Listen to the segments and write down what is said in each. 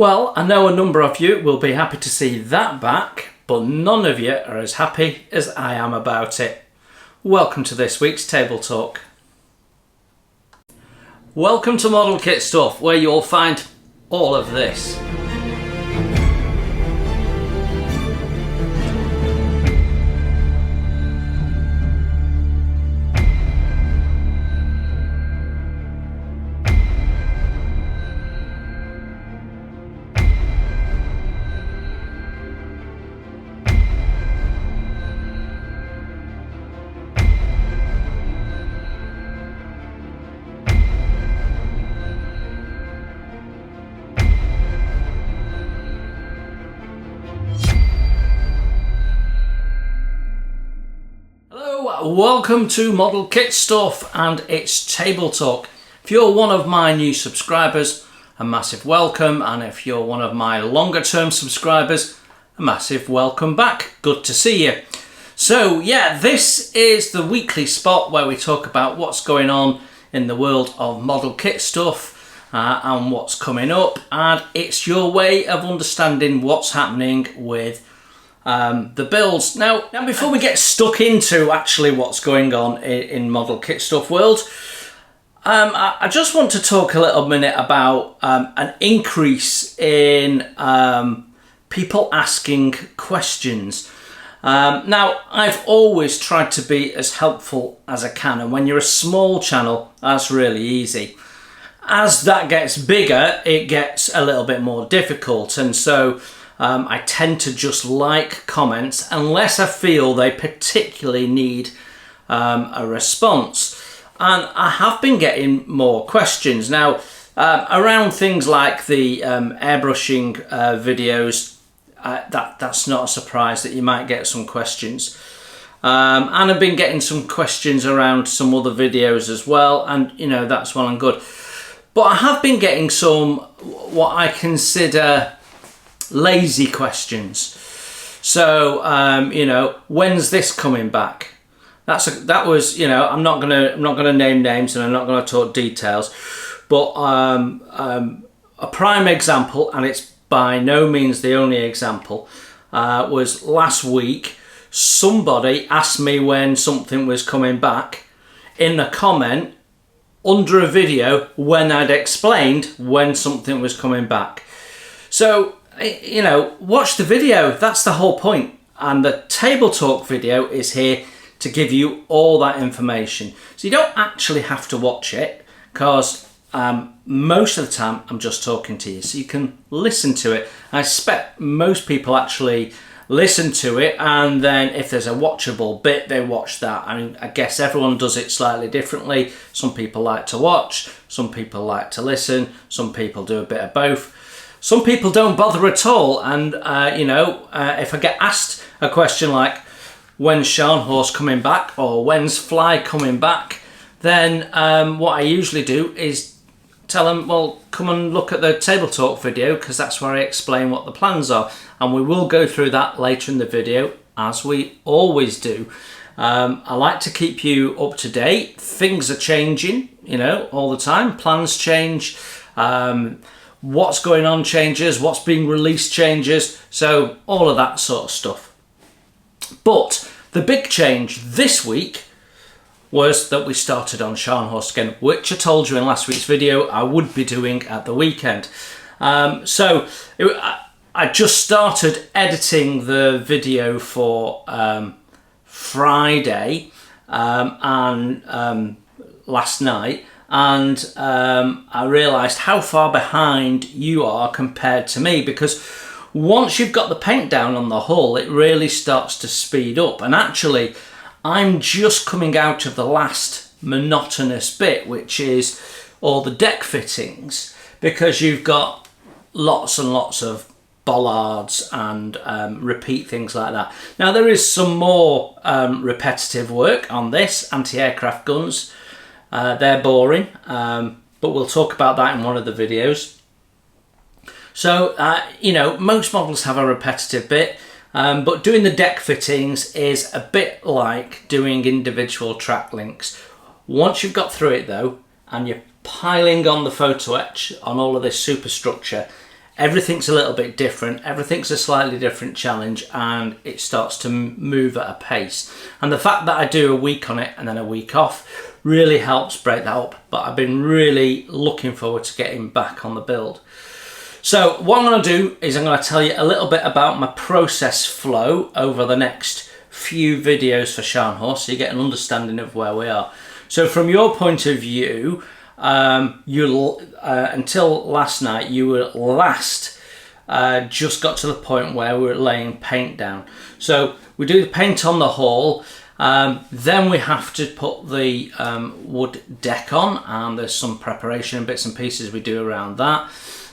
Well, I know a number of you will be happy to see that back, but none of you are as happy as I am about it. Welcome to this week's Table Talk. Welcome to Model Kit Stuff, where you'll find all of this. Welcome to Model Kit Stuff and it's Table Talk. If you're one of my new subscribers, a massive welcome, and if you're one of my longer term subscribers, a massive welcome back. Good to see you. So yeah, this is the weekly spot where we talk about what's going on in the world of model kit stuff and what's coming up, and it's your way of understanding what's happening with the builds. Now before we get stuck into actually what's going on in model kit stuff world, I just want to talk a little minute about an increase in people asking questions. Now, I've always tried to be as helpful as I can, and when you're a small channel, that's really easy. As that gets bigger, it gets a little bit more difficult, and so I tend to just like comments unless I feel they particularly need a response. And I have been getting more questions now around things like the airbrushing videos. That's not a surprise that you might get some questions. And I've been getting some questions around some other videos as well, and you know, that's well and good. But I have been getting some what I consider lazy questions. So you know, when's this coming back? That was, you know, I'm not gonna name names and I'm not gonna talk details, but a prime example, and it's by no means the only example, was last week. Somebody asked me when something was coming back in a comment under a video when I'd explained when something was coming back. So, you know, watch the video. That's the whole point. And the Table Talk video is here to give you all that information. So you don't actually have to watch it, because most of the time I'm just talking to you, so you can listen to it. I expect most people actually listen to it, and then if there's a watchable bit, they watch that. I mean, I guess everyone does it slightly differently. Some people like to watch, some people like to listen, some people do a bit of both. Some people don't bother at all, and you know, if I get asked a question like, when's Scharnhorst coming back, or when's Fly coming back, then what I usually do is tell them, well, come and look at the Table Talk video, because that's where I explain what the plans are, and we will go through that later in the video, as we always do. I like to keep you up to date. Things are changing, you know, all the time. Plans change. What's going on changes, what's being released changes, so all of that sort of stuff. But the big change this week was that we started on Scharnhorst again, which I told you in last week's video I would be doing at the weekend. I just started editing the video for Friday and last night, and I realised how far behind you are compared to me, because once you've got the paint down on the hull, it really starts to speed up. And actually, I'm just coming out of the last monotonous bit, which is all the deck fittings, because you've got lots and lots of bollards and repeat things like that. Now, there is some more repetitive work on this, anti-aircraft guns. They're boring, but we'll talk about that in one of the videos. So, you know, most models have a repetitive bit, but doing the deck fittings is a bit like doing individual track links. Once you've got through it though, and you're piling on the photo etch on all of this superstructure, everything's a little bit different, everything's a slightly different challenge, and it starts to move at a pace. And the fact that I do a week on it and then a week off really helps break that up. But I've been really looking forward to getting back on the build. So what I'm going to do is I'm going to tell you a little bit about my process flow over the next few videos for Scharnhorst, so you get an understanding of where we are. So from your point of view, until last night, you were just got to the point where we were laying paint down. So we do the paint on the hall, then we have to put the wood deck on, and there's some preparation and bits and pieces we do around that.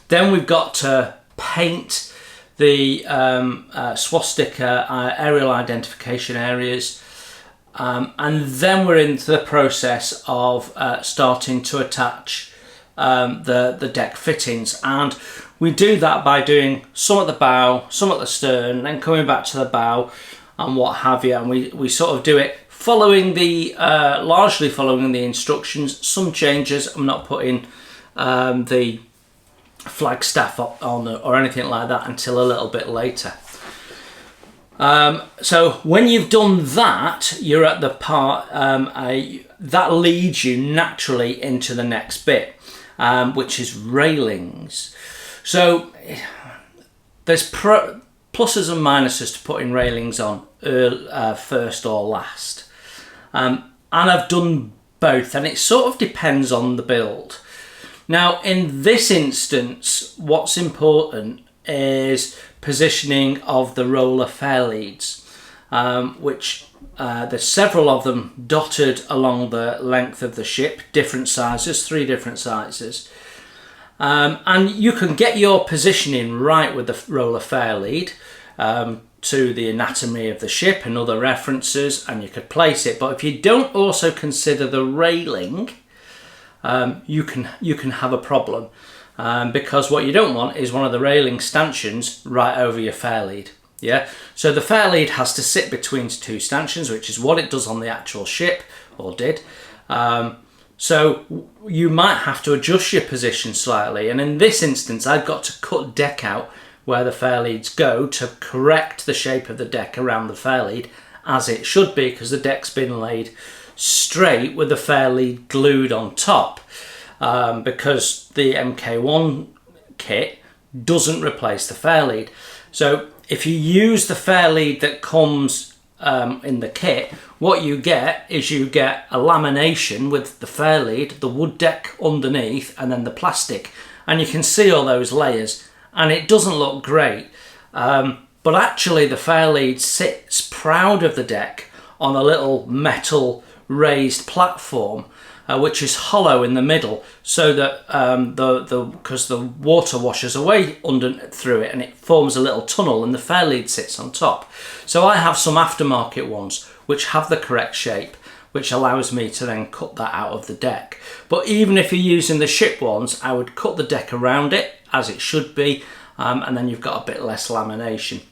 Then we've got to paint the swastika aerial identification areas, and then we're into the process of starting to attach the deck fittings, and we do that by doing some at the bow, some at the stern, then coming back to the bow and what have you, and we sort of do it following the largely following the instructions. Some changes, I'm not putting the flagstaff on or anything like that until a little bit later. So when you've done that, you're at the part that leads you naturally into the next bit, which is railings. So there's pluses and minuses to putting railings on first or last, and I've done both, and it sort of depends on the build. Now in this instance, what's important is positioning of the roller fairleads, which there's several of them dotted along the length of the ship, different sizes, 3 different sizes, and you can get your positioning right with the roller fairlead to the anatomy of the ship and other references, and you could place it. But if you don't also consider the railing, you can have a problem, because what you don't want is one of the railing stanchions right over your fairlead. Yeah, so the fairlead has to sit between 2 stanchions, which is what it does on the actual ship, or did. So you might have to adjust your position slightly, and in this instance I've got to cut deck out where the fairleads go to correct the shape of the deck around the fairlead as it should be, because the deck's been laid straight with the fairlead glued on top, because the MK1 kit doesn't replace the fairlead. So if you use the fairlead that comes in the kit, what you get is you get a lamination with the fairlead, the wood deck underneath, and then the plastic, and you can see all those layers, and it doesn't look great, but actually the fairlead sits proud of the deck on a little metal raised platform, which is hollow in the middle, so that because the water washes away through it and it forms a little tunnel, and the fairlead sits on top. So I have some aftermarket ones which have the correct shape, which allows me to then cut that out of the deck. But even if you're using the ship ones, I would cut the deck around it as it should be, and then you've got a bit less lamination.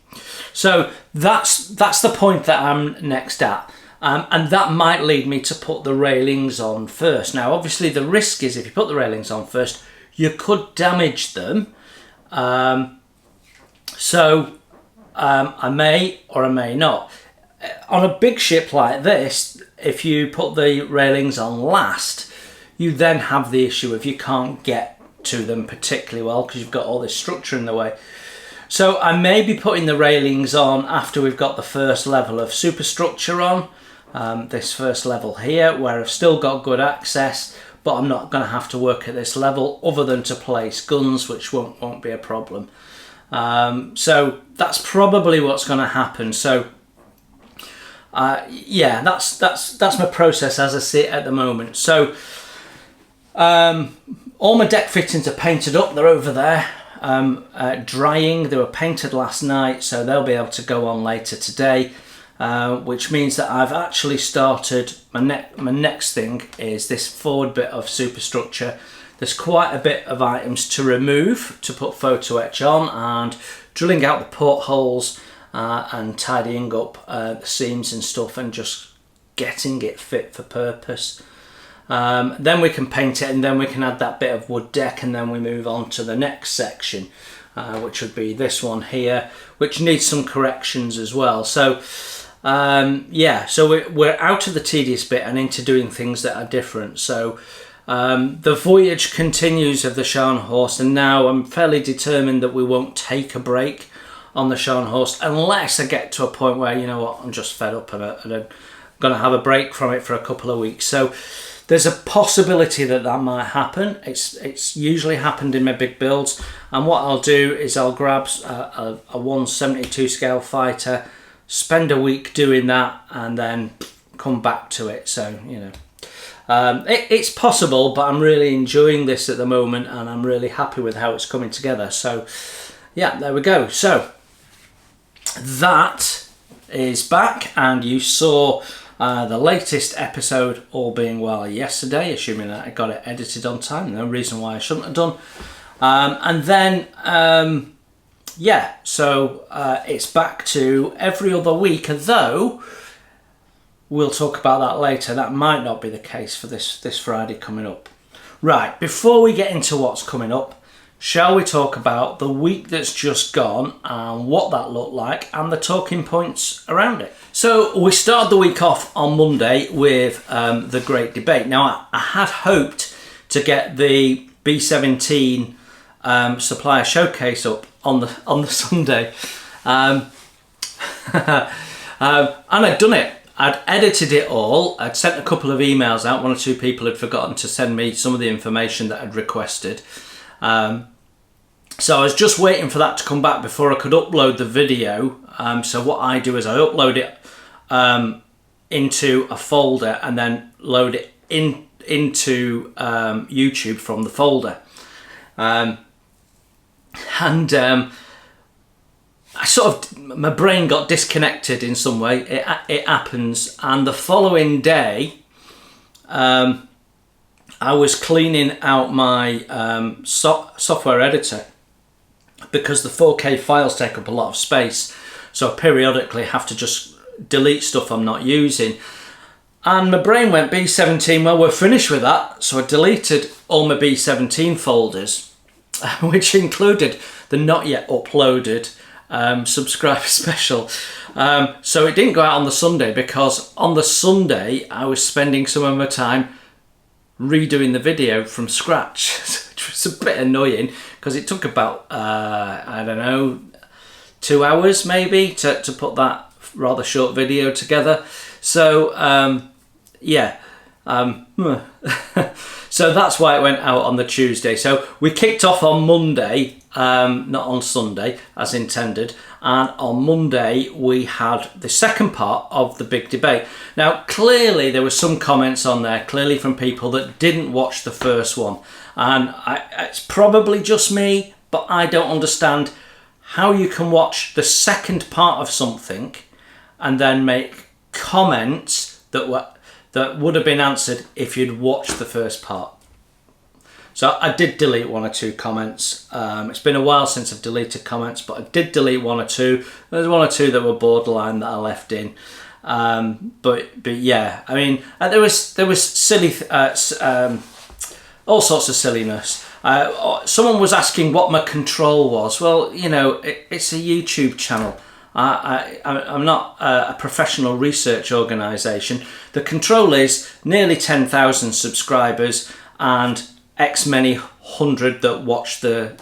So that's the point that I'm next at. And that might lead me to put the railings on first. Now obviously the risk is, if you put the railings on first, you could damage them. So I may or I may not. On a big ship like this, if you put the railings on last, you then have the issue of you can't get to them particularly well because you've got all this structure in the way. So I may be putting the railings on after we've got the first level of superstructure on. This first level here, where I've still got good access, but I'm not going to have to work at this level other than to place guns, which won't be a problem. So that's probably what's going to happen. So yeah, that's my process as I see it at the moment. So all my deck fittings are painted up, they're over there drying. They were painted last night, so they'll be able to go on later today. Which means that I've actually started, my next thing is this forward bit of superstructure. There's quite a bit of items to remove to put photo etch on, and drilling out the portholes and tidying up the seams and stuff, and just getting it fit for purpose. Then we can paint it, and then we can add that bit of wood deck, and then we move on to the next section, which would be this one here, which needs some corrections as well. So yeah, so we're out of the tedious bit and into doing things that are different. So the voyage continues of the Scharnhorst, and now I'm fairly determined that we won't take a break on the Scharnhorst unless I get to a point where, you know what, I'm just fed up and I'm going to have a break from it for a couple of weeks. So there's a possibility that that might happen. It's usually happened in my big builds, and what I'll do is I'll grab a 1/72 scale fighter, spend a week doing that, and then come back to it. So, you know, it's possible, but I'm really enjoying this at the moment, and I'm really happy with how it's coming together. So yeah, there we go. So that is back, and you saw the latest episode, all being well, yesterday, assuming that I got it edited on time. No reason why I shouldn't have done. And then yeah, so it's back to every other week, though we'll talk about that later. That might not be the case for this Friday coming up. Right, before we get into what's coming up, shall we talk about the week that's just gone and what that looked like and the talking points around it? So we started the week off on Monday with the Great Debate. Now, I had hoped to get the B17 supplier showcase up on the Sunday, and I'd done it. I'd edited it all. I'd sent a couple of emails out. 1 or 2 people had forgotten to send me some of the information that I'd requested. So I was just waiting for that to come back before I could upload the video. So what I do is I upload it into a folder and then load it into YouTube from the folder. I sort of, my brain got disconnected in some way. It happens, and the following day, I was cleaning out my software editor because the 4K files take up a lot of space. So I periodically have to just delete stuff I'm not using. And my brain went, B17, well, we're finished with that. So I deleted all my B17 folders, which included the not yet uploaded subscriber special. So it didn't go out on the Sunday because on the Sunday I was spending some of my time redoing the video from scratch, which was a bit annoying because it took about I don't know, 2 hours maybe to put that rather short video together. So yeah, so that's why it went out on the Tuesday. So we kicked off on Monday, not on Sunday as intended, and on Monday we had the second part of the big debate. Now clearly there were some comments on there, clearly from people that didn't watch the first one, and it's probably just me, but I don't understand how you can watch the second part of something and then make comments that would have been answered if you'd watched the first part. So I did delete 1 or 2 comments. It's been a while since I've deleted comments, but I did delete 1 or 2. There's 1 or 2 that were borderline that I left in. But yeah, I mean, there was silly, all sorts of silliness. Someone was asking what my control was. Well, you know, it's a YouTube channel. I'm not a professional research organisation. The control is nearly 10,000 subscribers and X many hundred that watch the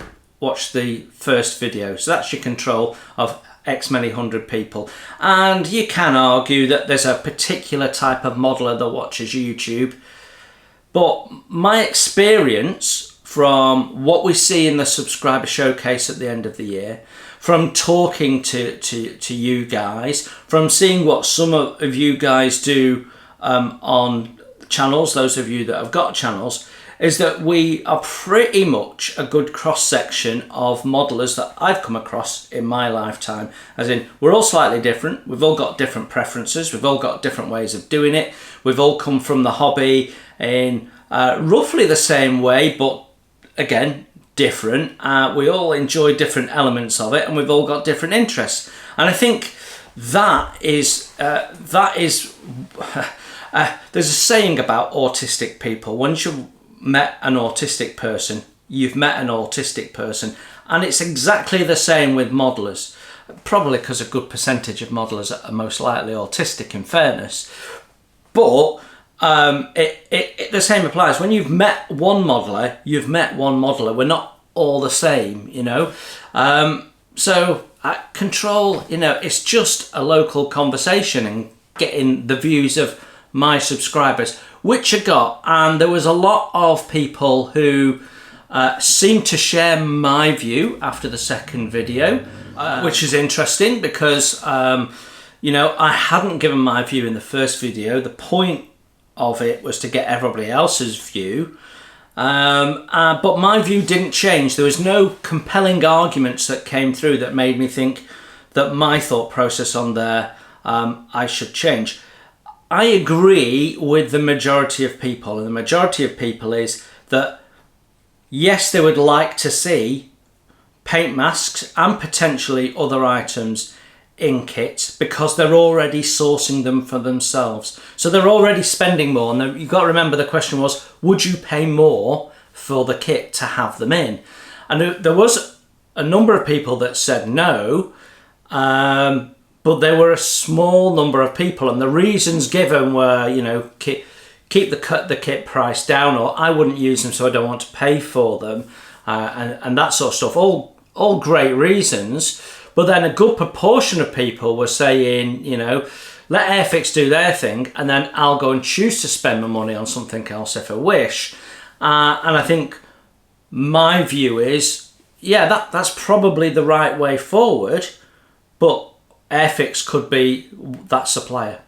first video. So that's your control of X many hundred people. And you can argue that there's a particular type of modeler that watches YouTube. But my experience from what we see in the subscriber showcase at the end of the year, from talking to you guys, from seeing what some of you guys do on channels, those of you that have got channels, is that we are pretty much a good cross-section of modelers that I've come across in my lifetime. As in, we're all slightly different, we've all got different preferences, we've all got different ways of doing it, we've all come from the hobby in roughly the same way, but again, different. We all enjoy different elements of it, and we've all got different interests. And I think that is There's a saying about autistic people. Once you've met an autistic person, you've met an autistic person. And it's exactly the same with modelers. Probably because a good percentage of modelers are most likely autistic, in fairness. But the same applies. When you've met one modeler, you've met one modeler. We're not all the same, you know. So control, you know, it's just a local conversation and getting the views of my subscribers, which I got. And there was a lot of people who seemed to share my view after the second video, which is interesting because, you know, I hadn't given my view in the first video. The point of it was to get everybody else's view. But my view didn't change. There was no compelling arguments that came through that made me think that my thought process on there, I should change. I agree with the majority of people, and the majority of people is that yes, they would like to see paint masks and potentially other items in kits because they're already sourcing them for themselves. So they're already spending more. And you've got to remember the question was, would you pay more for the kit to have them in? And there was a number of people that said no, but there were a small number of people. And the reasons given were, you know, keep the kit price down, or I wouldn't use them so I don't want to pay for them, and that sort of stuff. All great reasons. But then a good proportion of people were saying, you know, let Airfix do their thing and then I'll go and choose to spend my money on something else if I wish. And I think my view is, yeah, that's probably the right way forward, but Airfix could be that supplier.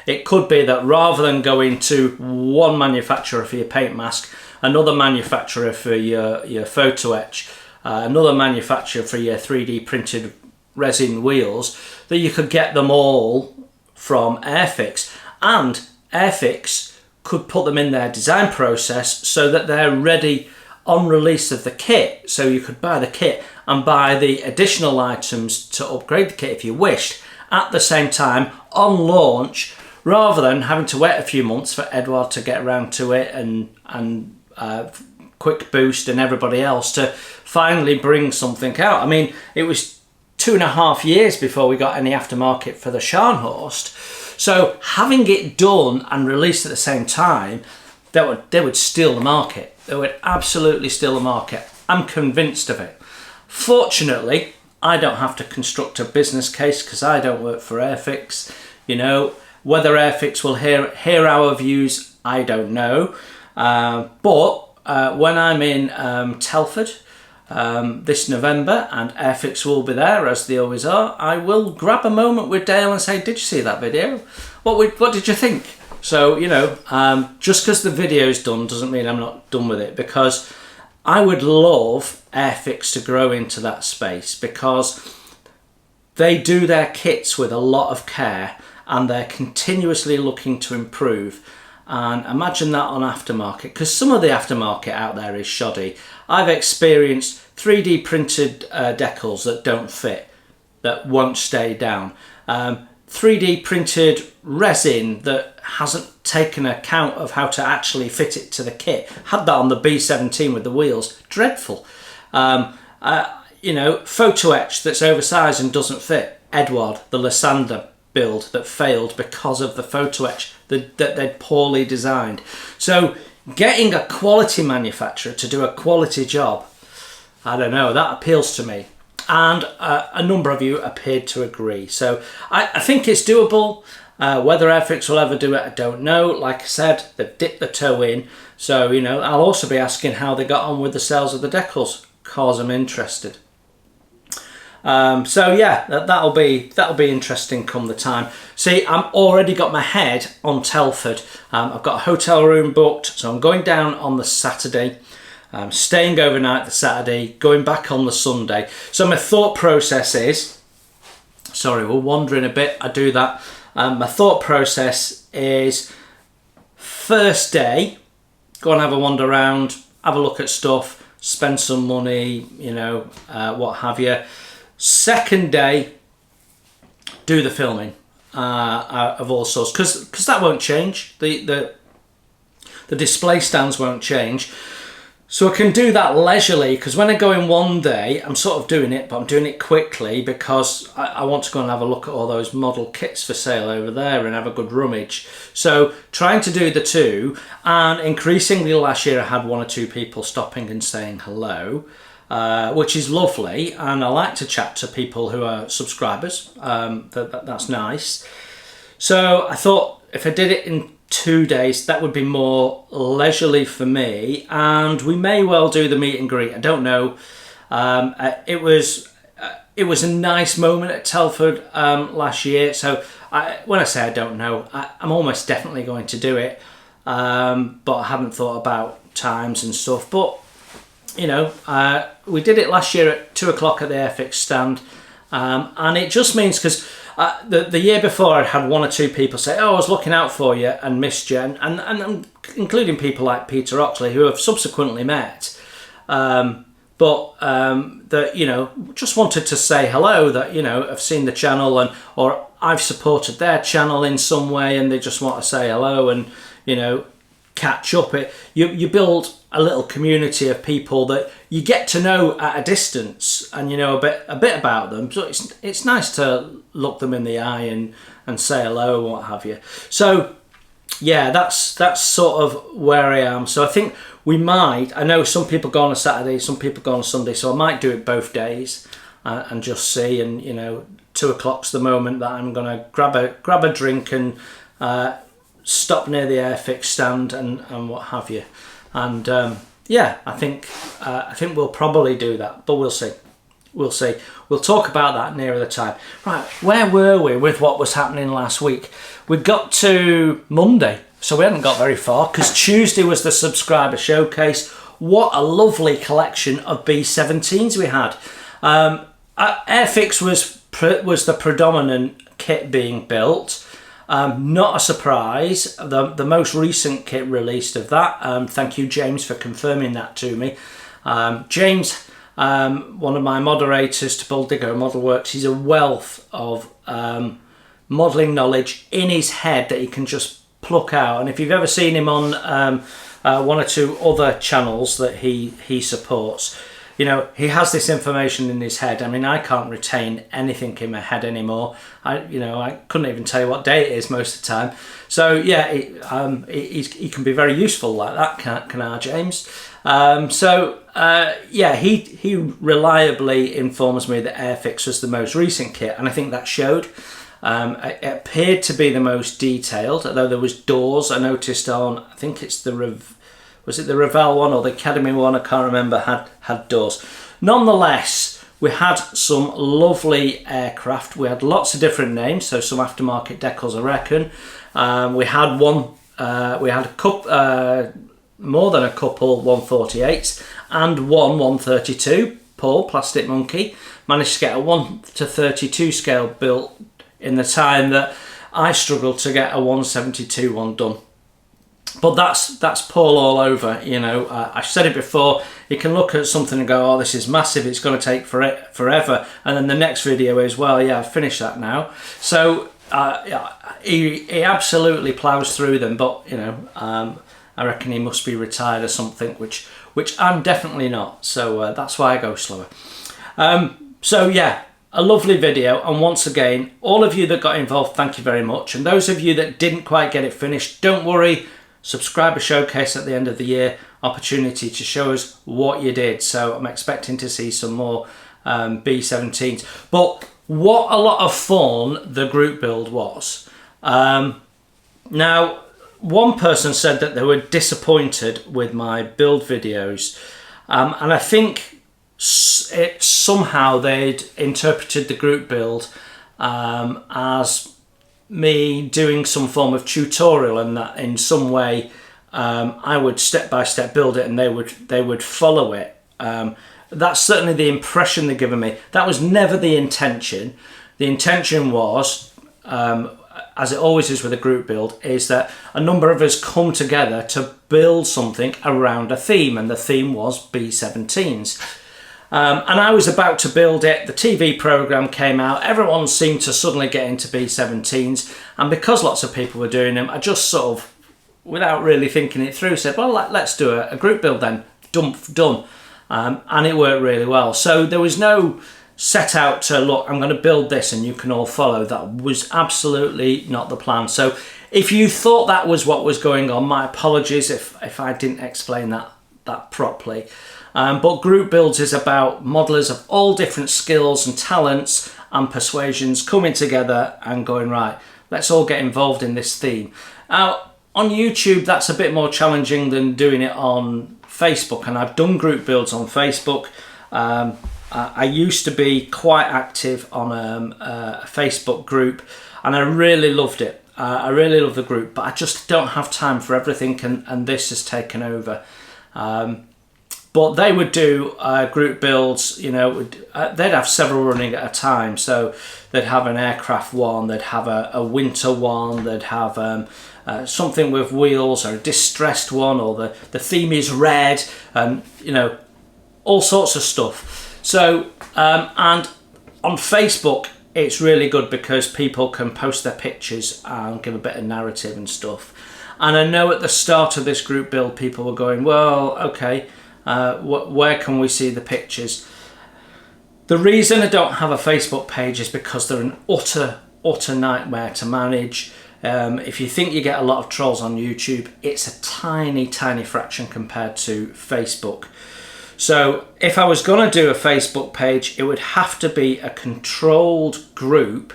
It could be that rather than going to one manufacturer for your paint mask, another manufacturer for your photo etch, another manufacturer for your 3D printed resin wheels, that you could get them all from Airfix, and Airfix could put them in their design process so that they're ready on release of the kit. So you could buy the kit and buy the additional items to upgrade the kit if you wished at the same time on launch, rather than having to wait a few months for Edward to get around to it and Quick Boost and everybody else to finally bring something out. I mean, it was 2.5 years before we got any aftermarket for the Scharnhorst. So having it done and released at the same time, they would steal the market. They would absolutely steal the market. I'm convinced of it. Fortunately, I don't have to construct a business case because I don't work for Airfix. You know, whether Airfix will hear our views, I don't know. But when I'm in Telford this November, and Airfix will be there as they always are, I will grab a moment with Dale and say, did you see that video? What did you think? So, you know, just because the video's done doesn't mean I'm not done with it, because I would love Airfix to grow into that space, because they do their kits with a lot of care and they're continuously looking to improve. And imagine that on aftermarket, because some of the aftermarket out there is shoddy. I've experienced 3D printed decals that don't fit, that won't stay down. 3D printed resin that hasn't taken account of how to actually fit it to the kit. Had that on the B17 with the wheels, dreadful. You know, photo etch that's oversized and doesn't fit. Edward, the Lysander build that failed because of the photo etch that they'd poorly designed. So getting a quality manufacturer to do a quality job, I don't know, that appeals to me. And a number of you appeared to agree. So I think it's doable. Whether Airfix will ever do it, I don't know. Like I said, they've dipped the toe in. So, you know, I'll also be asking how they got on with the sales of the decals, because I'm interested. So yeah, that'll be interesting come the time. See, I'm already got my head on Telford. I've got a hotel room booked, so I'm going down on the Saturday. Staying overnight the Saturday, going back on the Sunday. So my thought process is, sorry, we're wandering a bit, I do that. My thought process is, first day, go and have a wander around, have a look at stuff, spend some money, you know, what have you. Second day, do the filming. of all sorts, because that won't change. The display stands won't change. So I can do that leisurely, because when I go in one day, I'm sort of doing it, but I'm doing it quickly because I want to go and have a look at all those model kits for sale over there and have a good rummage. So trying to do the two, and increasingly last year I had one or two people stopping and saying hello, which is lovely, and I like to chat to people who are subscribers. That's nice. So I thought if I did it in 2 days, that would be more leisurely for me, and we may well do the meet and greet. I don't know. It was a nice moment at Telford last year, so when I say I don't know, I'm almost definitely going to do it, but I haven't thought about times and stuff. But you know, we did it last year at 2 o'clock at the Airfix stand, and it just means, because the year before I'd had one or two people say, oh, I was looking out for you and missed you, and including people like Peter Oxley, who have subsequently met, but that, you know, just wanted to say hello, that, you know, I've seen the channel, or I've supported their channel in some way, and they just want to say hello and, you know, catch up. You build a little community of people that you get to know at a distance, and you know a bit about them. So it's nice to look them in the eye and say hello and what have you. So yeah, that's sort of where I am. So I think we might. I know some people go on a Saturday, some people go on a Sunday, so I might do it both days and just see. And you know, 2 o'clock's the moment that I'm gonna grab a drink and stop near the Airfix stand and what have you. And yeah, I think we'll probably do that, but we'll see. We'll talk about that nearer the time. Right, where were we with what was happening last week? We got to Monday, so we hadn't got very far, because Tuesday was the subscriber showcase. What a lovely collection of B17s we had. Airfix was the predominant kit being built. Not a surprise. The most recent kit released of that. Thank you, James, for confirming that to me. James, one of my moderators to Bulldigger Model Works, he's a wealth of modelling knowledge in his head that he can just pluck out. And if you've ever seen him on one or two other channels that he supports, you know, he has this information in his head. I mean, I can't retain anything in my head anymore. I couldn't even tell you what day it is most of the time. So yeah, he can be very useful like that, can our James. Yeah, he reliably informs me that Airfix was the most recent kit, and I think that showed. It appeared to be the most detailed, although there was doors I noticed on, I think it's was it the Revell one or the Academy one? I can't remember, had doors. Nonetheless, we had some lovely aircraft. We had lots of different names, so some aftermarket decals, I reckon. We had more than a couple 148s and one 132. Paul, Plastic Monkey, managed to get a 1:32 scale built in the time that I struggled to get a 172 one done. But that's Paul all over, you know. I've said it before, you can look at something and go, oh, this is massive, it's going to take forever. And then the next video is, well, yeah, I've finished that now. So he absolutely plows through them, but, you know, I reckon he must be retired or something, which I'm definitely not. So that's why I go slower. So yeah, a lovely video. And once again, all of you that got involved, thank you very much. And those of you that didn't quite get it finished, don't worry. Subscriber showcase at the end of the year, opportunity to show us what you did. So I'm expecting to see some more B17s. But what a lot of fun the group build was. Now, one person said that they were disappointed with my build videos, and I think somehow they'd interpreted the group build as me doing some form of tutorial, and that in some way I would step by step build it and they would follow it. That's certainly the impression they're giving me. That was never the intention. The intention was, as it always is with a group build, is that a number of us come together to build something around a theme, and the theme was B17s. And I was about to build it, the TV programme came out, everyone seemed to suddenly get into B-17s, and because lots of people were doing them, I just sort of, without really thinking it through, said, well, let's do a group build then, done. And it worked really well. So there was no set out to, look, I'm going to build this and you can all follow. That was absolutely not the plan. So if you thought that was what was going on, my apologies if I didn't explain that properly. But group builds is about modelers of all different skills and talents and persuasions coming together and going, right, let's all get involved in this theme. Now, on YouTube, that's a bit more challenging than doing it on Facebook, and I've done group builds on Facebook. I used to be quite active on a Facebook group, and I really loved it. I really love the group, but I just don't have time for everything, and this has taken over. But they would do group builds, you know, they'd have several running at a time. So they'd have an aircraft one, they'd have a winter one, they'd have something with wheels, or a distressed one, or the theme is red, and, you know, all sorts of stuff. So, and on Facebook, it's really good because people can post their pictures and give a bit of narrative and stuff. And I know at the start of this group build, people were going, well, okay, where can we see the pictures? The reason I don't have a Facebook page is because they're an utter nightmare to manage. If you think you get a lot of trolls on YouTube, it's a tiny fraction compared to Facebook. So if I was going to do a Facebook page, it would have to be a controlled group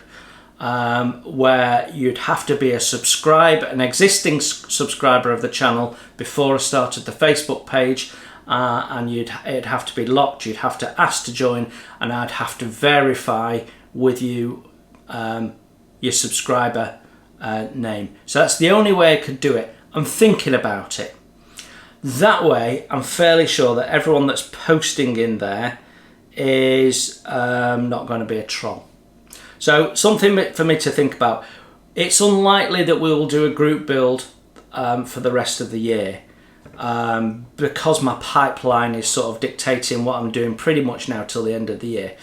where you'd have to be an existing subscriber of the channel before I started the Facebook page, and it'd have to be locked. You'd have to ask to join, and I'd have to verify with you your subscriber name. So that's the only way I could do it. I'm thinking about it. That way, I'm fairly sure that everyone that's posting in there is not going to be a troll. So something for me to think about. It's unlikely that we will do a group build for the rest of the year because my pipeline is sort of dictating what I'm doing pretty much now till the end of the year.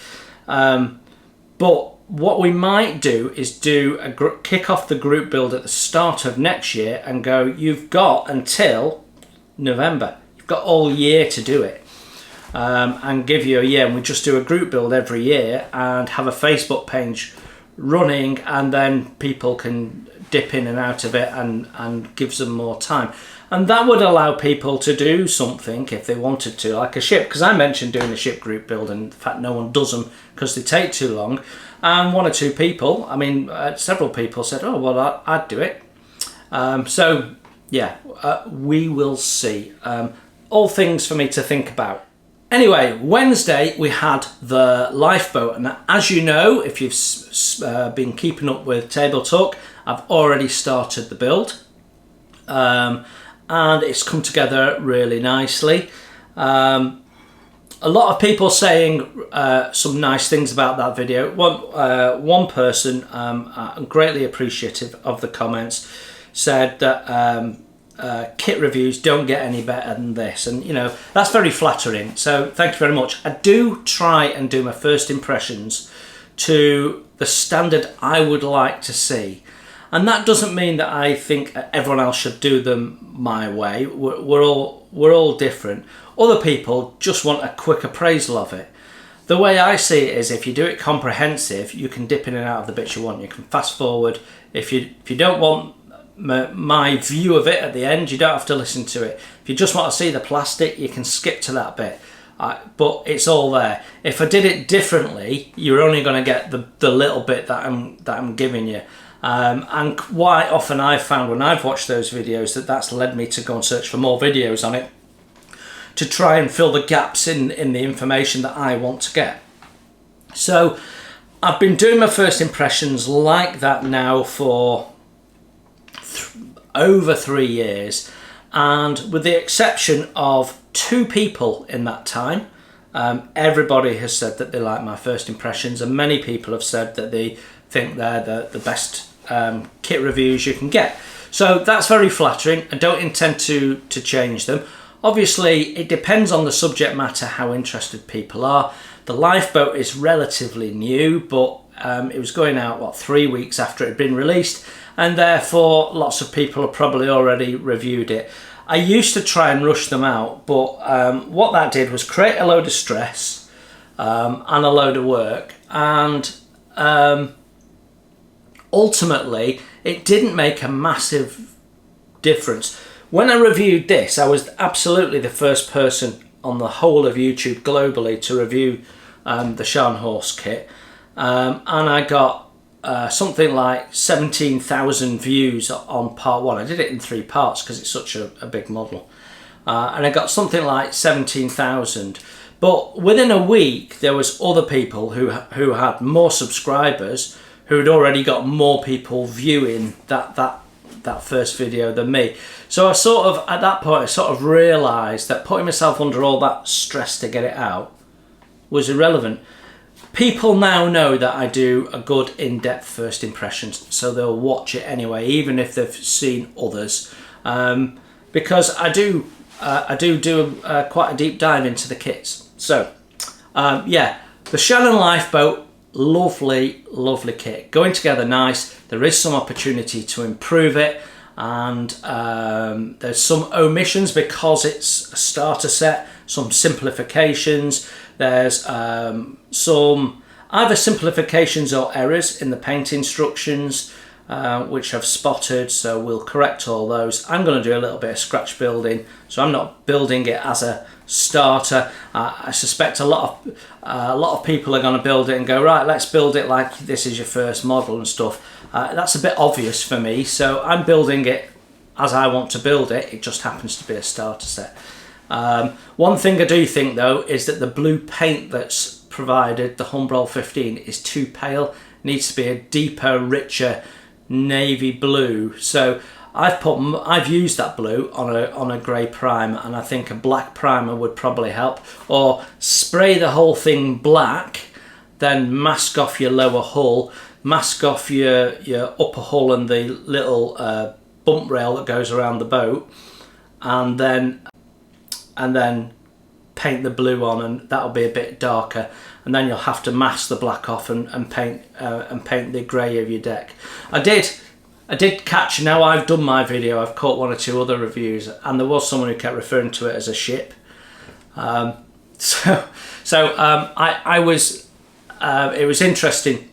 But what we might do is kick off the group build at the start of next year and go, you've got until November. You've got all year to do it, and give you a year, and we just do a group build every year and have a Facebook page running, and then people can dip in and out of it and gives them more time. And that would allow people to do something if they wanted to, like a ship, because I mentioned doing a ship group build, and in fact no one does them because they take too long. And one or two people, I mean several people said, oh well, I'd do it. So yeah, we will see. All things for me to think about. Anyway, Wednesday we had the Lifeboat, and as you know, if you've been keeping up with Table Talk, I've already started the build, and it's come together really nicely. A lot of people saying some nice things about that video. One person, I'm greatly appreciative of the comments, said that kit reviews don't get any better than this, and you know, that's very flattering, so thank you very much. I do try and do my first impressions to the standard I would like to see, and that doesn't mean that I think everyone else should do them my way. We're all different. Other people just want a quick appraisal of it. The way I see it is, if you do it comprehensive, you can dip in and out of the bits you want. You can fast forward. If you don't want my view of it at the end, you don't have to listen to it. If you just want to see the plastic, you can skip to that bit, but it's all there. If I did it differently, you're only going to get the little bit that I'm giving you, and quite often I've found when I've watched those videos that's led me to go and search for more videos on it to try and fill the gaps in the information that I want to get. So I've been doing my first impressions like that now for over 3 years, and with the exception of 2 people in that time, everybody has said that they like my first impressions, and many people have said that they think they're the best kit reviews you can get. So that's very flattering. I don't intend to change them. obviously it depends on the subject matter how interested people are. The Lifeboat is relatively new, but it was going out 3 weeks after it had been released, and therefore lots of people have probably already reviewed it. I used to try and rush them out, but what that did was create a load of stress and a load of work, and ultimately it didn't make a massive difference. When I reviewed this, I was absolutely the first person on the whole of YouTube globally to review the Scharnhorst kit, and I got something like 17,000 views on part one. I did it in 3 parts because it's such a big model, and I got something like 17,000. But within a week, there was other people who had more subscribers, who had already got more people viewing that first video than me. So I sort of, at that point, I sort of realised that putting myself under all that stress to get it out was irrelevant. People now know that I do a good in-depth first impressions, so they'll watch it anyway, even if they've seen others, because I do quite a deep dive into the kits. So yeah, the Shannon Lifeboat, lovely kit, going together nice. There is some opportunity to improve it, and there's some omissions because it's a starter set, some simplifications. There's some either simplifications or errors in the paint instructions, which I've spotted, so we'll correct all those. I'm going to do a little bit of scratch building, so I'm not building it as a starter. I suspect a lot of people are going to build it and go, right, let's build it like this is your first model and stuff. That's a bit obvious for me, so I'm building it as I want to build it. It just happens to be a starter set. One thing I do think though is that the blue paint that's provided, the Humbrol 15, is too pale. It needs to be a deeper, richer navy blue. So I've used that blue on a grey primer, and I think a black primer would probably help. Or spray the whole thing black, then mask off your lower hull, mask off your upper hull and the little bump rail that goes around the boat, and then paint the blue on, and that'll be a bit darker, and then you'll have to mask the black off and paint the grey of your deck. I did catch, now I've done my video, I've caught 1 or 2 other reviews, and there was someone who kept referring to it as a ship. It was interesting,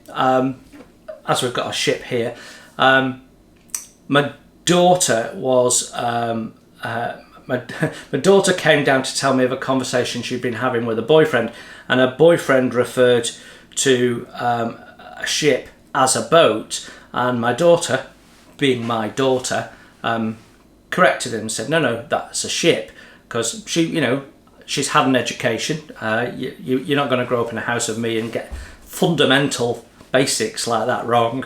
as we've got a ship here. My daughter was my daughter came down to tell me of a conversation she'd been having with a boyfriend, and her boyfriend referred to a ship as a boat, and my daughter, being my daughter, corrected him and said, no, that's a ship, because she's had an education. You're not going to grow up in a house of me and get fundamental basics like that wrong.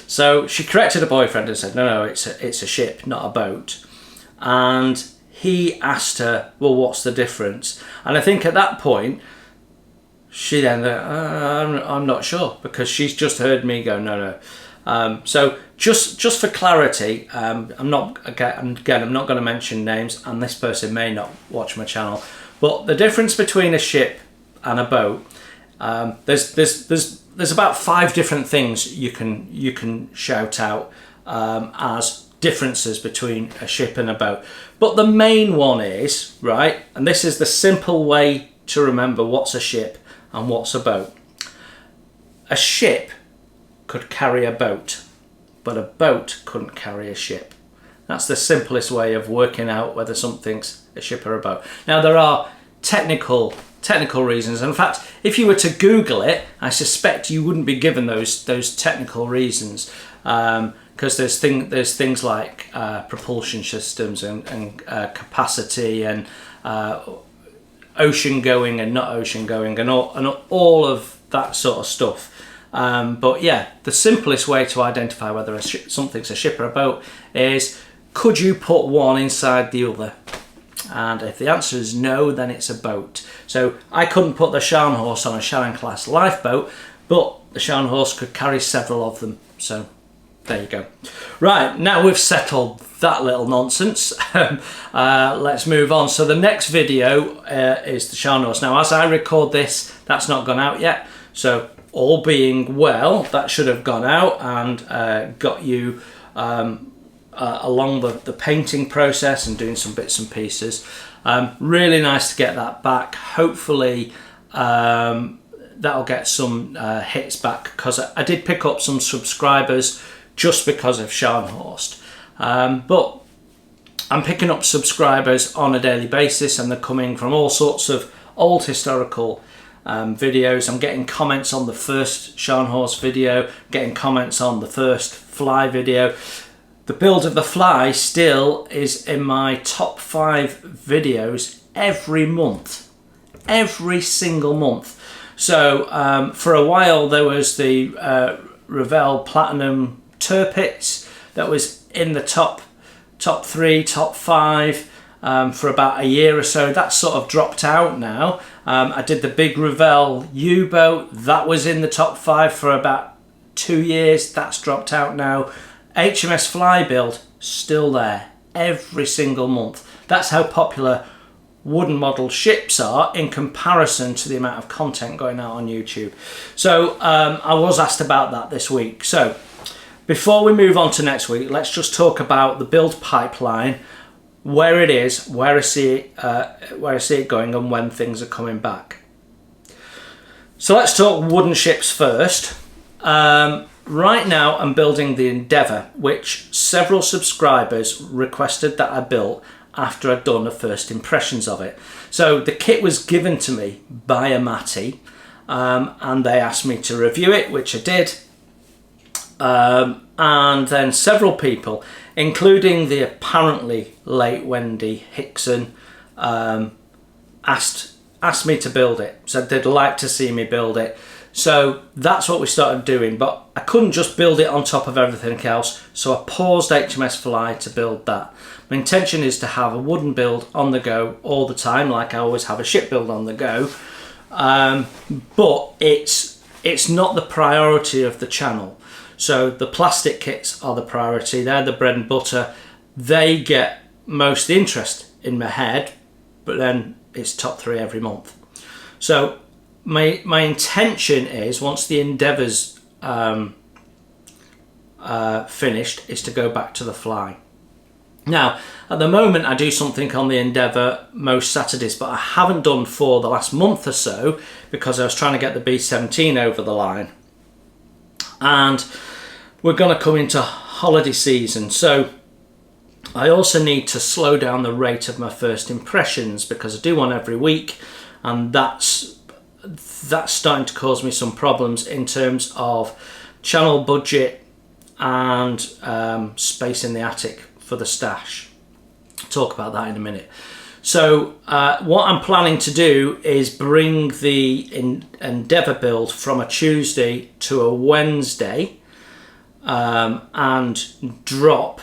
So she corrected her boyfriend and said, no, it's a ship, not a boat. And he asked her, well, what's the difference? And I think at that point she then I'm not sure, because she's just heard me go no. So just for clarity, I'm not going to mention names, and this person may not watch my channel, but the difference between a ship and a boat, there's about 5 different things you can shout out as differences between a ship and a boat. But the main one is, right, and this is the simple way to remember what's a ship and what's a boat. A ship could carry a boat, but a boat couldn't carry a ship. That's the simplest way of working out whether something's a ship or a boat. Now, there are technical reasons. In fact, if you were to Google it, I suspect you wouldn't be given those technical reasons, because there's things like propulsion systems and capacity and ocean going and not ocean going and all of that sort of stuff. But yeah, the simplest way to identify whether something's a ship or a boat is, could you put one inside the other? And if the answer is no, then it's a boat. So I couldn't put the Scharnhorst on a Shannon class lifeboat, but the Scharnhorst could carry several of them. So there you go. Right, now we've settled that little nonsense, let's move on. So the next video is the Scharnhorst. Now as I record this, that's not gone out yet, so all being well, that should have gone out and got you along the painting process and doing some bits and pieces. Really nice to get that back. Hopefully that'll get some hits back, because I did pick up some subscribers just because of Scharnhorst. But I'm picking up subscribers on a daily basis, and they're coming from all sorts of old historical videos. I'm getting comments on the first Scharnhorst video, getting comments on the first fly video. The build of the fly still is in my top 5 videos every month, every single month. So for a while there was the Revell Platinum Turpits that was in the top 3, top 5 for about a year or so. That's sort of dropped out now. I did the big Revell U-boat, that was in the top 5 for about 2 years. That's dropped out now. HMS Fly build, still there every single month. That's how popular wooden model ships are in comparison to the amount of content going out on YouTube. So I was asked about that this week. So before we move on to next week, let's just talk about the build pipeline, where it is, where I see it going, and when things are coming back. So let's talk wooden ships first. Right now I'm building the Endeavour, which several subscribers requested that I built after I'd done the first impressions of it. So the kit was given to me by a Matty, and they asked me to review it, which I did. And then several people, including the apparently late Wendy Hickson, asked me to build it. Said they'd like to see me build it. So that's what we started doing, but I couldn't just build it on top of everything else, so I paused HMS Fly to build that. My intention is to have a wooden build on the go all the time, like I always have a ship build on the go, but it's not the priority of the channel. So the plastic kits are the priority, they're the bread and butter, they get most interest in my head, but then it's top 3 every month. So my intention is, once the Endeavour's finished, is to go back to the Fly. Now, at the moment I do something on the Endeavour most Saturdays, but I haven't done for the last month or so because I was trying to get the B17 over the line. And we're going to come into holiday season, so I also need to slow down the rate of my first impressions, because I do one every week, and that's starting to cause me some problems in terms of channel budget and space in the attic for the stash. Talk about that in a minute. So what I'm planning to do is bring the Endeavour build from a Tuesday to a Wednesday, and drop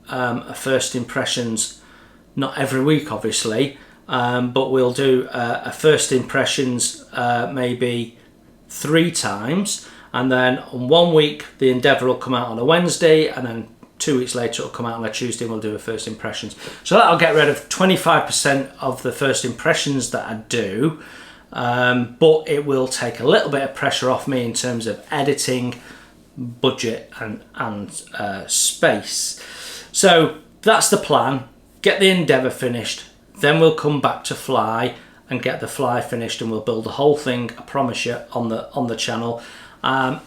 a first impressions, not every week obviously, but we'll do a first impressions maybe 3 times, and then on 1 week the Endeavour will come out on a Wednesday, and then 2 weeks later it'll come out on a Tuesday and we'll do a first impressions. So that'll get rid of 25% of the first impressions that I do, but it will take a little bit of pressure off me in terms of editing, budget and space. So that's the plan. Get the Endeavour finished, then we'll come back to Fly and get the Fly finished, and we'll build the whole thing, I promise you, on the channel. And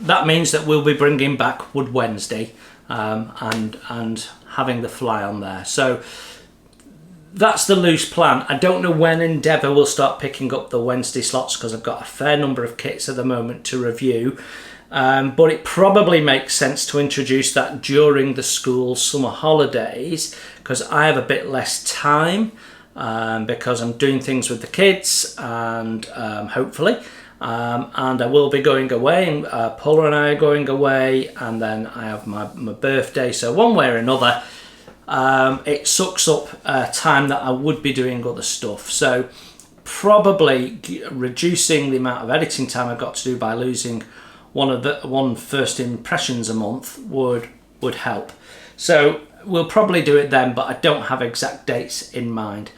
that means that we'll be bringing back Wood Wednesday, and having the Fly on there. So that's the loose plan. I don't know when Endeavour will start picking up the Wednesday slots, because I've got a fair number of kits at the moment to review. But it probably makes sense to introduce that during the school summer holidays, because I have a bit less time, because I'm doing things with the kids, and hopefully, and I will be going away, and Paula and I are going away, and then I have my birthday. So one way or another, it sucks up time that I would be doing other stuff. So probably reducing the amount of editing time I've got to do by losing one first impressions a month would help. So we'll probably do it then, but I don't have exact dates in mind.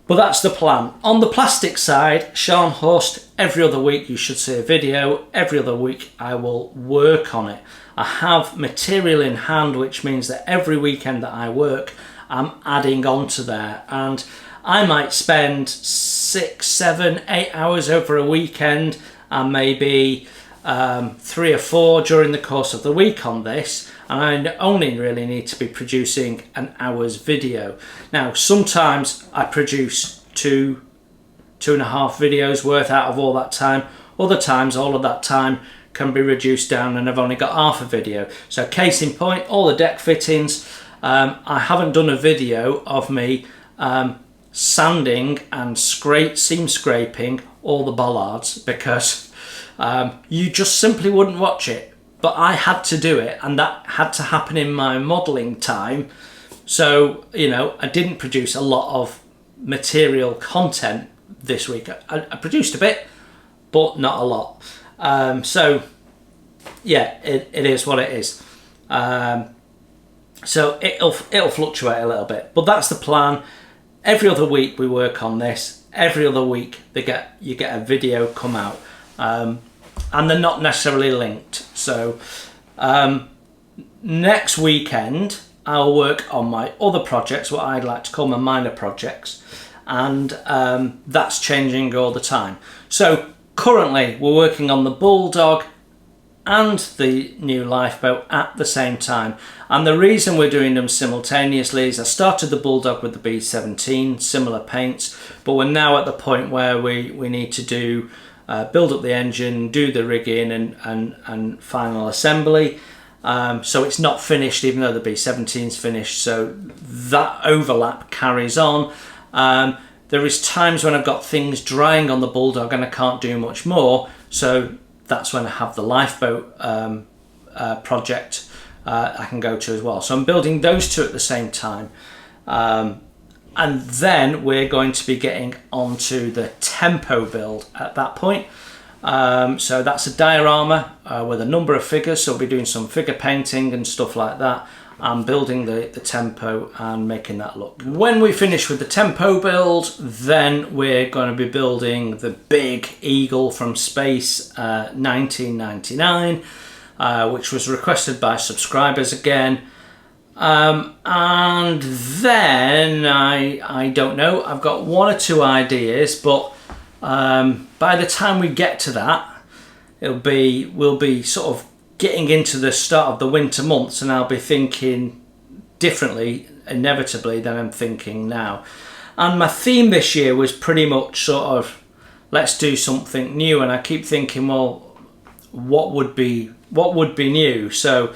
But that's the plan. On the plastic side, Scharnhorst, every other week you should see a video. Every other week I will work on it. I have material in hand, which means that every weekend that I work, I'm adding on to there. And I might spend 6, 7, 8 hours over a weekend and maybe 3 or 4 during the course of the week on this, and I only really need to be producing an hour's video. Now sometimes I produce 2.5 videos worth out of all that time. Other times all of that time can be reduced down and I've only got half a video. So case in point, all the deck fittings, I haven't done a video of me sanding and seam scraping all the bollards because you just simply wouldn't watch it. But I had to do it, and that had to happen in my modelling time. So, you know, I didn't produce a lot of material content this week. I produced a bit, but not a lot. So, yeah, it is what it is. So it'll fluctuate a little bit, but that's the plan. Every other week we work on this. Every other week you get a video come out. And they're not necessarily linked. So next weekend I'll work on my other projects, what I'd like to call my minor projects, and that's changing all the time. So currently we're working on the Bulldog and the new Lifeboat at the same time, and the reason we're doing them simultaneously is I started the Bulldog with the B17, similar paints, but we're now at the point where we need to do build up the engine, do the rigging and final assembly. So it's not finished even though the B17's finished, so that overlap carries on. There is times when I've got things drying on the Bulldog and I can't do much more, so that's when I have the Lifeboat project I can go to as well. So I'm building those two at the same time. And then we're going to be getting onto the tempo build at that point. So that's a diorama with a number of figures, so we'll be doing some figure painting and stuff like that, and building the tempo and making that look. When we finish with the tempo build, then we're going to be building the big Eagle from Space 1999, which was requested by subscribers again. And then I don't know, I've got 1 or 2 ideas, but by the time we get to that, we'll be sort of getting into the start of the winter months, and I'll be thinking differently inevitably than I'm thinking now. And my theme this year was pretty much sort of, let's do something new, and I keep thinking, well, what would be new? So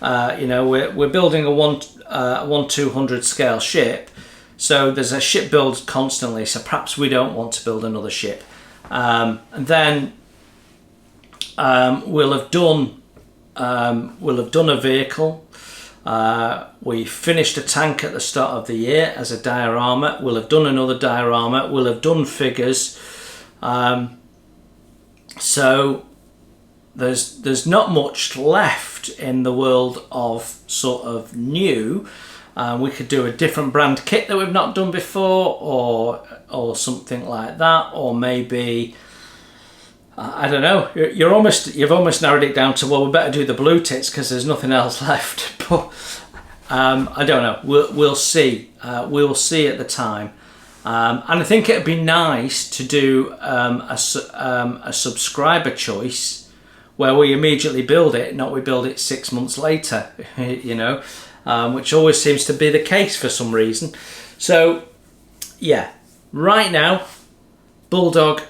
you know, we're building a 1/200 scale ship, so there's a ship build constantly, so perhaps we don't want to build another ship. And then we'll have done a vehicle. We finished a tank at the start of the year as a diorama. We'll have done another diorama. We'll have done figures. So there's not much left in the world of sort of new. We could do a different brand kit that we've not done before, or something like that, or maybe I don't know. You've almost narrowed it down to, well, we better do the blue tits because there's nothing else left. But I don't know. We'll see. We'll see at the time. And I think it'd be nice to do a subscriber choice where we immediately build it, not we build it 6 months later, you know, which always seems to be the case for some reason. So, yeah, right now, Bulldog,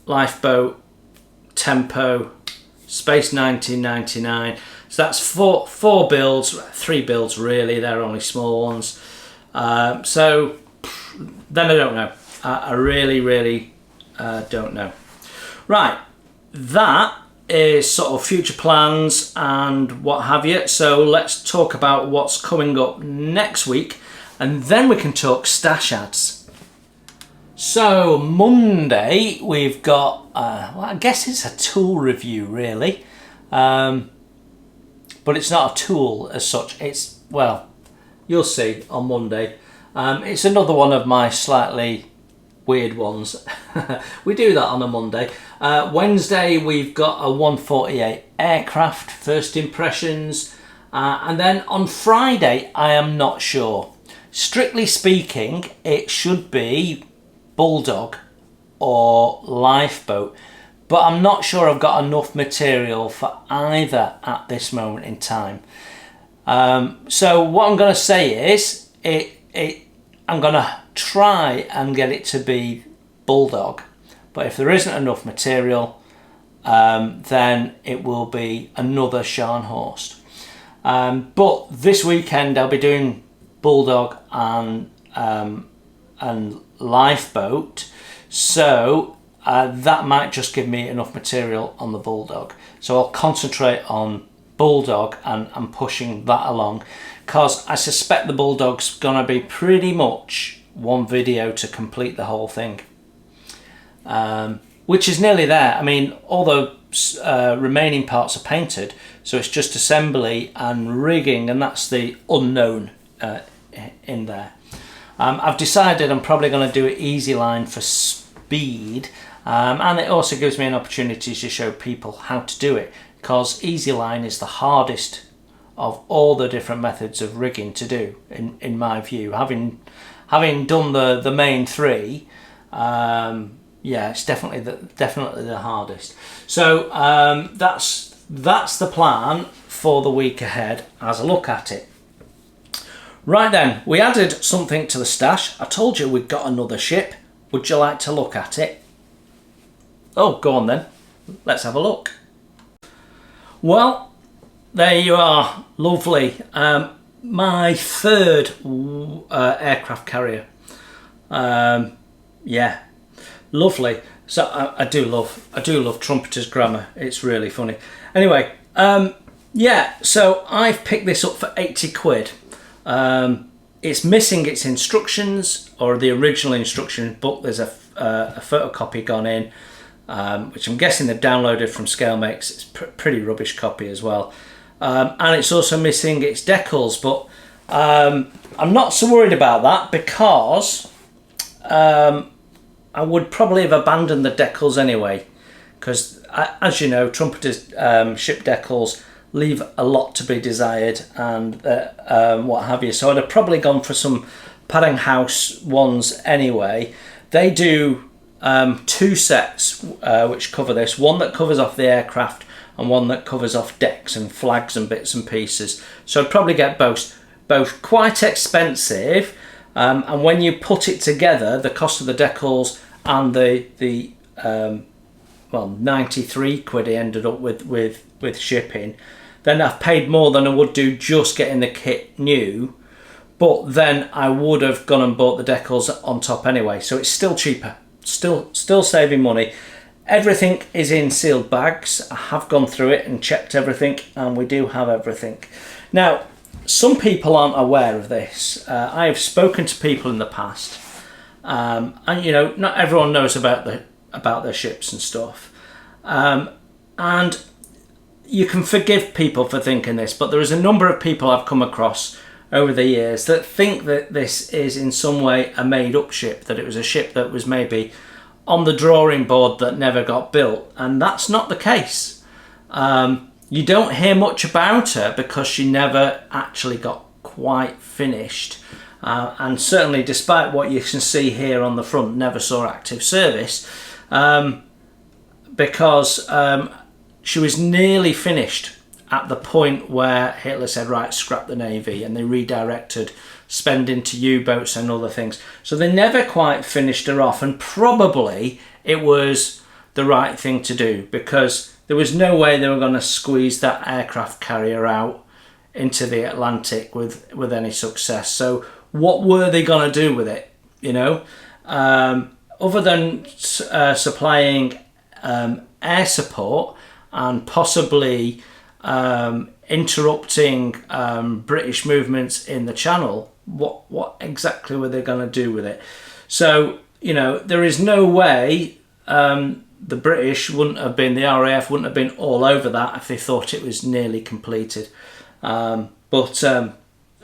Lifeboat, Tempo, Space 1999. So that's four builds, 3 builds really, they're only small ones. So then I don't know. I really don't know. Right, that is sort of future plans and what have you. So let's talk about what's coming up next week, and then we can talk stash ads. So Monday we've got, well, I guess it's a tool review really, but it's not a tool as such. It's, well, you'll see on Monday. It's another one of my slightly weird ones. We do that on a Monday. Wednesday we've got a 148 aircraft, first impressions, and then on Friday I am not sure. Strictly speaking, it should be Bulldog or Lifeboat, but I'm not sure I've got enough material for either at this moment in time. So what I'm going to say is I'm going to try and get it to be Bulldog, but if there isn't enough material, then it will be another Scharnhorst. But this weekend I'll be doing Bulldog and Lifeboat, so that might just give me enough material on the Bulldog. So I'll concentrate on Bulldog and pushing that along, because I suspect the Bulldog's gonna be pretty much one video to complete the whole thing, which is nearly there. I mean, all the remaining parts are painted, so it's just assembly and rigging, and that's the unknown in there. I've decided I'm probably going to do it easy line for speed, and it also gives me an opportunity to show people how to do it, because easy line is the hardest of all the different methods of rigging to do in my view. Having done the main three, yeah, it's definitely the hardest. So that's the plan for the week ahead as I look at it. Right then, we added something to the stash. I told you we'd got another ship. Would you like to look at it? Oh, go on then. Let's have a look. Well, there you are. Lovely. My third aircraft carrier. Yeah, lovely. So I do love Trumpeter's grammar. It's really funny. Anyway, yeah. So I've picked this up for 80 quid. It's missing its instructions, or the original instruction book. There's a photocopy gone in, which I'm guessing they've downloaded from ScaleMakes. It's pretty rubbish copy as well, and it's also missing its decals, but I'm not so worried about that, because I would probably have abandoned the decals anyway, because as you know, Trumpeter's ship decals leave a lot to be desired, and what have you. So I'd have probably gone for some Padding House ones anyway. They do two sets which cover this. One that covers off the aircraft and one that covers off decks and flags and bits and pieces. So I'd probably get both quite expensive, and when you put it together, the cost of the decals and the well, 93 quid I ended up with shipping, then I've paid more than I would do just getting the kit new, but then I would have gone and bought the decals on top anyway, so it's still cheaper, still saving money. Everything is in sealed bags. I have gone through it and checked everything, and we do have everything. Now, some people aren't aware of this. I have spoken to people in the past, and you know, not everyone knows about their ships and stuff, and you can forgive people for thinking this, but there is a number of people I've come across over the years that think that this is in some way a made-up ship, that it was a ship that was maybe on the drawing board that never got built, and that's not the case. You don't hear much about her because she never actually got quite finished, and certainly despite what you can see here on the front, never saw active service, because she was nearly finished at the point where Hitler said, right, scrap the Navy, and they redirected spending to U-boats and other things. So they never quite finished her off, and probably it was the right thing to do, because there was no way they were going to squeeze that aircraft carrier out into the Atlantic with any success. So what were they going to do with it, you know? Other than supplying air support and possibly interrupting British movements in the Channel, what exactly were they going to do with it? So you know, there is no way the British wouldn't have been, the RAF wouldn't have been all over that if they thought it was nearly completed.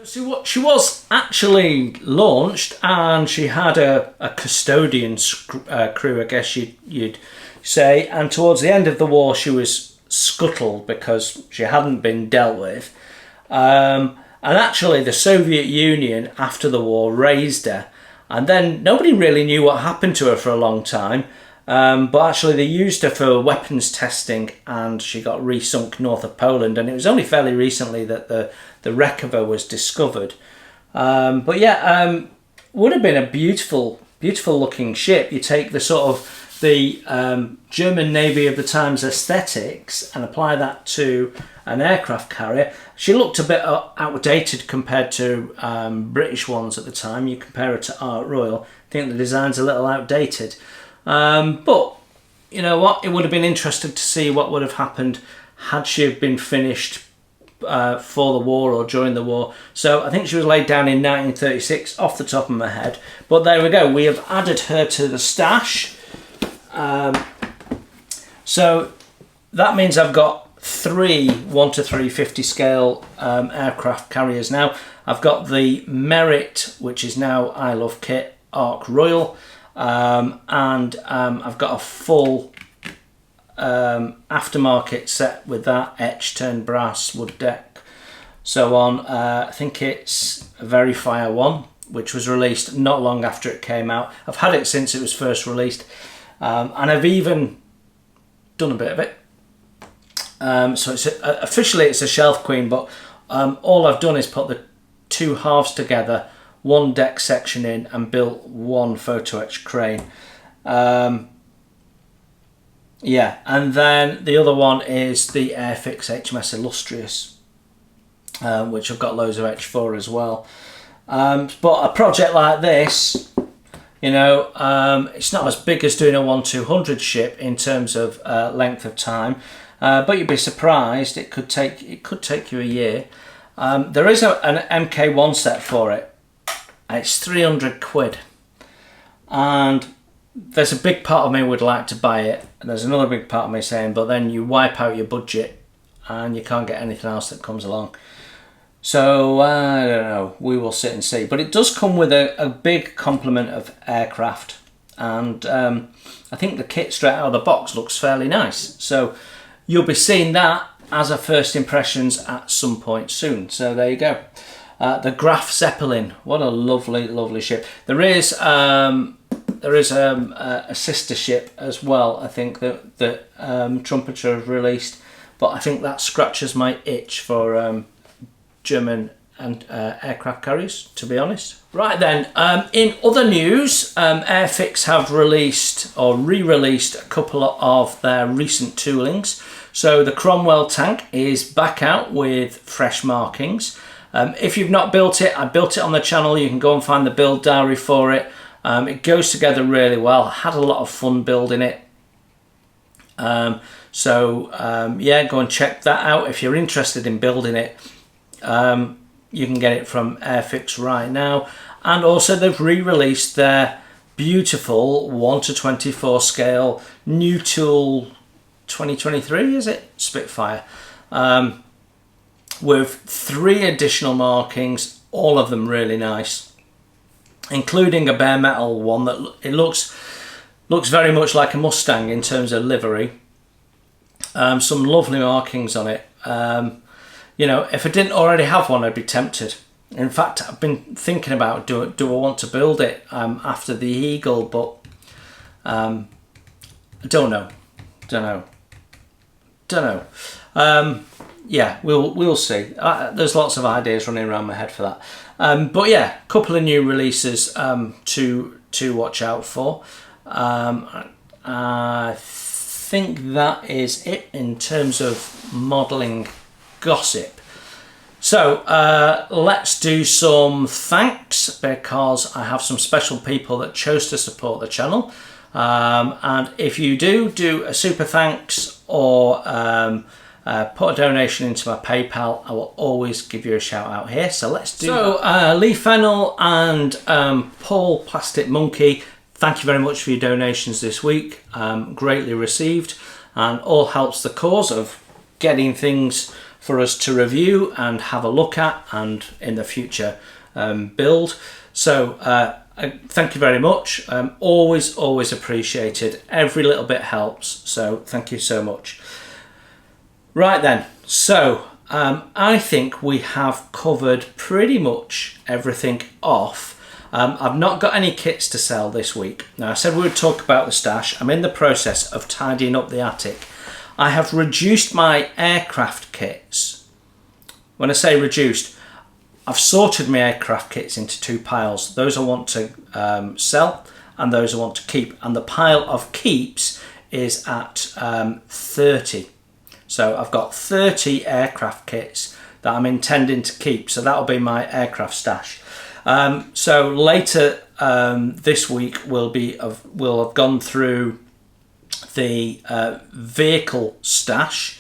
See, what she was actually launched, and she had a custodian crew, I guess you'd say, and towards the end of the war she was scuttled because she hadn't been dealt with. And actually the Soviet Union after the war raised her, and then nobody really knew what happened to her for a long time. But actually they used her for weapons testing, and she got resunk north of Poland, and it was only fairly recently that the wreck of her was discovered. But yeah, would have been a beautiful looking ship. You take the sort of the German Navy of the time's aesthetics and apply that to an aircraft carrier. She looked a bit outdated compared to British ones at the time. You compare her to Art Royal, I think the design's a little outdated. But you know what, it would have been interesting to see what would have happened had she have been finished for the war or during the war. So I think she was laid down in 1936 off the top of my head, but there we go, we have added her to the stash. So that means I've got 3 1 to 350 scale aircraft carriers now. I've got the Merit, which is now I Love Kit Ark Royal. And I've got a full aftermarket set with that, etch, turned brass, wood deck, so on. I think it's a Verifier 1, which was released not long after it came out. I've had it since it was first released, and I've even done a bit of it. So it's officially it's a Shelf Queen, but all I've done is put the 2 halves together, 1 deck section in, and built 1 photo etch crane. Yeah, and then the other one is the Airfix HMS Illustrious, which I've got loads of etch for as well. But a project like this, you know, it's not as big as doing a 1/200 ship in terms of length of time, but you'd be surprised. It could take you a year. There is an MK1 set for it. It's 300 quid, and there's a big part of me would like to buy it, and there's another big part of me saying, but then you wipe out your budget and you can't get anything else that comes along. So I don't know, we will sit and see. But it does come with a big complement of aircraft, and I think the kit straight out of the box looks fairly nice, so you'll be seeing that as a first impressions at some point soon. So there you go. The Graf Zeppelin, what a lovely ship. There is a sister ship as well, I think, that Trumpeter have released, but I think that scratches my itch for German and aircraft carriers, to be honest. Right then, in other news, Airfix have released or re-released a couple of their recent toolings. So the Cromwell tank is back out with fresh markings. If you've not built it, I built it on the channel. You can go and find the build diary for it. It goes together really well. I had a lot of fun building it. Yeah, go and check that out if you're interested in building it. You can get it from Airfix right now. And also they've re-released their beautiful 1/24 scale new tool 2023, is it? Spitfire. With 3 additional markings, all of them really nice, including a bare metal one that it looks very much like a Mustang in terms of livery. Some lovely markings on it. You know, if I didn't already have one, I'd be tempted. In fact, I've been thinking about do I want to build it after the Eagle, but I don't know. Yeah, we'll see. There's lots of ideas running around my head for that. But yeah, a couple of new releases to watch out for. I think that is it in terms of modelling gossip. So let's do some thanks, because I have some special people that chose to support the channel. And if you do a super thanks or put a donation into my PayPal, I will always give you a shout out here. So let's do that. Lee Fennell and Paul Plastic Monkey, Thank you very much for your donations this week, greatly received, and all helps the cause of getting things for us to review and have a look at, and in the future build. So thank you very much. Always appreciated. Every little bit helps, so thank you so much. Right then, so I think we have covered pretty much everything off. I've not got any kits to sell this week. Now, I said we would talk about the stash. I'm in the process of tidying up the attic. I have reduced my aircraft kits. When I say reduced, I've sorted my aircraft kits into two piles. Those I want to sell and those I want to keep. And the pile of keeps is at 30. So I've got 30 aircraft kits that I'm intending to keep. So that'll be my aircraft stash. So later this week we'll have gone through the vehicle stash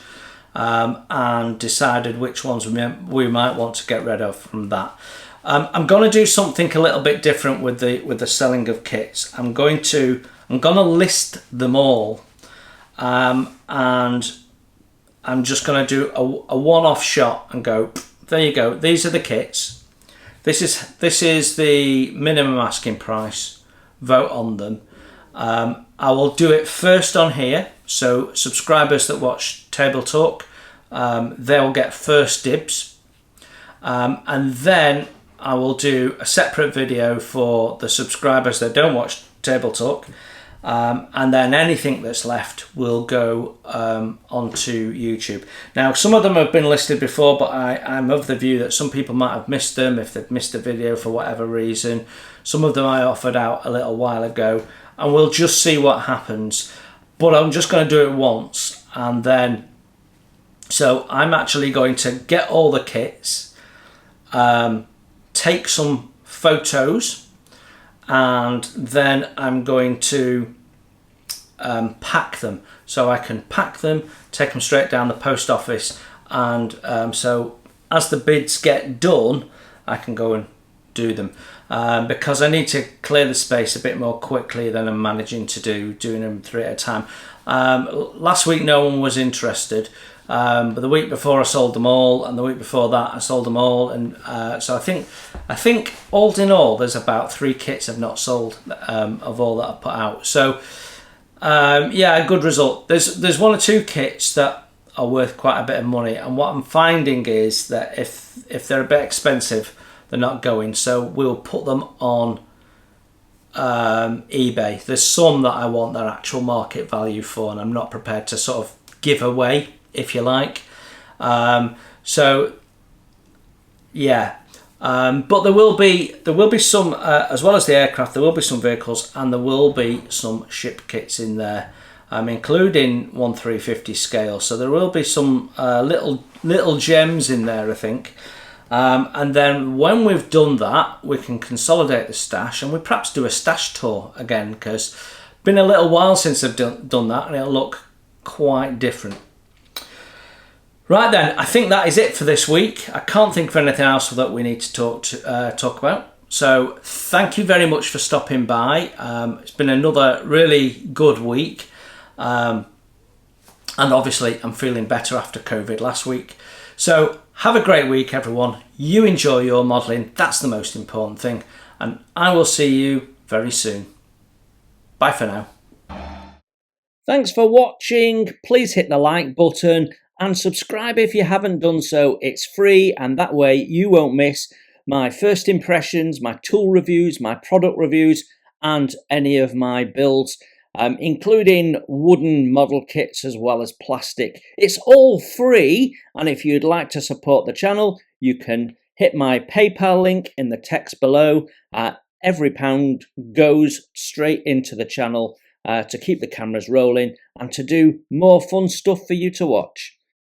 and decided which ones we might want to get rid of from that. I'm going to do something a little bit different with the selling of kits. I'm going to list them all, and I'm just going to do a one-off shot and go, there you go, these are the kits. This is the minimum asking price. Vote on them. I will do it first on here. So subscribers that watch Table Talk, they'll get first dibs. And then I will do a separate video for the subscribers that don't watch Table Talk. And then anything that's left will go onto YouTube. Now, some of them have been listed before, but I'm of the view that some people might have missed them if they've missed a video for whatever reason. Some of them I offered out a little while ago, and we'll just see what happens. But I'm just going to do it once, and then... So I'm actually going to get all the kits, take some photos, and then I'm going to pack them. So I can pack them, take them straight down the post office, and so as the bids get done, I can go and do them. Because I need to clear the space a bit more quickly than I'm managing to doing them 3 at a time. Last week no one was interested, but the week before I sold them all, and the week before that I sold them all, and so I think all in all there's about 3 kits I've not sold of all that I've put out. So yeah, a good result. There's 1 or 2 kits that are worth quite a bit of money, and what I'm finding is that if they're a bit expensive, they're not going. So we'll put them on eBay. There's some that I want their actual market value for, and I'm not prepared to sort of give away, if you like. So yeah, but there will be some as well as the aircraft. There will be some vehicles, and there will be some ship kits in there, including 1/350 scale. So there will be some little gems in there, I think. And then when we've done that, we can consolidate the stash, and we perhaps do a stash tour again, because it's been a little while since I've done that, and it'll look quite different. Right then, I think that is it for this week. I can't think of anything else that we need to talk about. So thank you very much for stopping by. It's been another really good week. And obviously I'm feeling better after COVID last week. So have a great week, everyone. You enjoy your modelling. That's the most important thing. And I will see you very soon. Bye for now. Thanks for watching. Please hit the like button and subscribe if you haven't done so. It's free, and that way you won't miss my first impressions, my tool reviews, my product reviews, and any of my builds, including wooden model kits as well as plastic. It's all free, and if you'd like to support the channel, you can hit my PayPal link in the text below. Every pound goes straight into the channel to keep the cameras rolling and to do more fun stuff for you to watch.